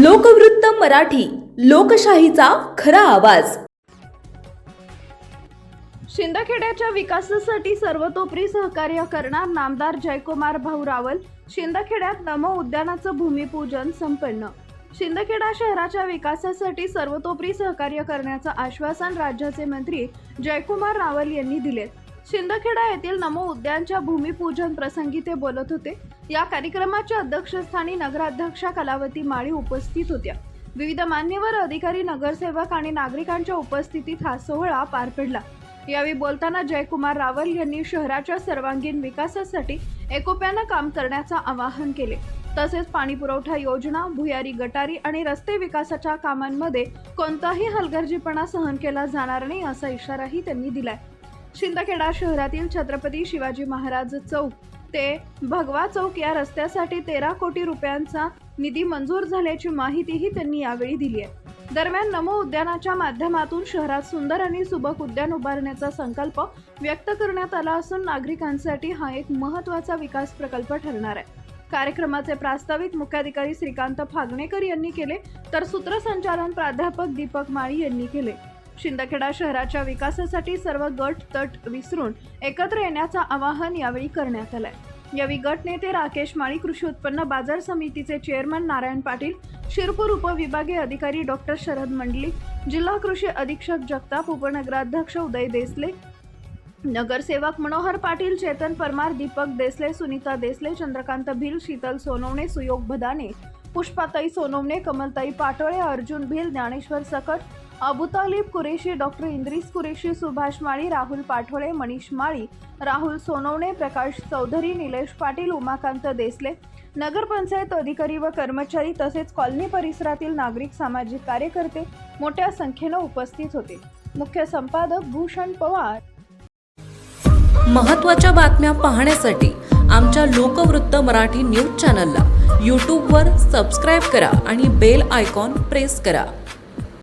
लोकवृत्त मराठी, लोकशाहीचा खरा आवाज। शिंदखेड्याच्या विकासासाठी सर्वतोपरी सहकार्य करणार नामदार जयकुमार भाऊ रावल। शिंदखेड्यात नमो उद्यानाचं भूमिपूजन संपन्न। शिंदखेडा शहराच्या विकासासाठी सर्वतोपरी सहकार्य करण्याचं आश्वासन राज्याचे मंत्री जयकुमार रावल यांनी दिले। शिंदखेडा येथील नमो उद्यानच्या भूमिपूजन प्रसंगी ते बोलत होते। या कार्यक्रमाच्या अध्यक्षस्थानी नगराध्यक्षा कलावती माळी उपस्थित होत्या। विविध मान्यवर अधिकारी, नगरसेवक आणि नागरिकांच्या उपस्थितीत हा सोहळा पार पडला। यावेळी बोलताना जयकुमार रावल यांनी शहराच्या सर्वांगीण विकासासाठी एकोप्याने काम करण्याचं आवाहन केले। तसेच पाणी पुरवठा योजना, भुयारी गटारी आणि रस्ते विकासाच्या कामांमध्ये कोणताही हलगर्जीपणा सहन केला जाणार नाही असा इशाराही त्यांनी दिलाय। शिंदखेडा शहरातील छत्रपती शिवाजी महाराज चौक ते भगवा चौक या रस्त्यासाठी 13 कोटी रुपयांचा निधी मंजूर झाल्याची माहितीही त्यांनी यावेळी दिली आहे। दरम्यान नमो उद्यानाच्या माध्यमातून शहरात सुंदर आणि सुबक उद्यान उभारण्याचा संकल्प व्यक्त करण्यात आला असून नागरिकांसाठी हा एक महत्त्वाचा विकास प्रकल्प ठरणार आहे। कार्यक्रमाचे प्रास्ताविक मुख्याधिकारी श्रीकांत फागणेकर यांनी केले, तर सूत्रसंचालन प्राध्यापक दीपक माळी यांनी केले। शिंदखेडा शहराच्या विकासासाठी सर्व गट तट विसरून एकत्र येण्याचं आवाहन यावेळी करण्यात आलंय। यावेळी गट नेते राकेश माळी, कृषी उत्पन्न बाजार समितीचे चेअरमन नारायण पाटील, शिरपूर उपविभागीय अधिकारी डॉक्टर शरद मंडलिक, जिल्हा कृषी अधीक्षक जगताप, उपनगराध्यक्ष उदय देसले, नगरसेवक मनोहर पाटील, चेतन परमार, दीपक देसले, सुनीता देसले, चंद्रकांत भिल, शीतल सोनवणे, सुयोग भदाने, पुष्पाताई सोनवणे, कमलताई पाटोळे, अर्जुन भिल, ज्ञानेश्वर सकट, अबुतालिब कुरेशी, डॉक्टर इंद्रिस कुरेशी, सुभाष माळी, राहुल पाठोळे, मनीष माळी, राहुल सोनवणे, प्रकाश चौधरी, निलेश पाटील, उमाकांत देसले, नगरपंचायत अधिकारी व कर्मचारी तसेच कॉलनी परिसरातील नागरिक, सामाजिक कार्यकर्ते मोठ्या संख्येने उपस्थित होते। मुख्य संपादक भूषण पवार। महत्त्वाच्या बातम्या पाहण्यासाठी आमच्या लोकवृत्त मराठी न्यूज चॅनलला यूट्यूबवर सबस्क्राईब करा आणि बेल आयकॉन प्रेस करा।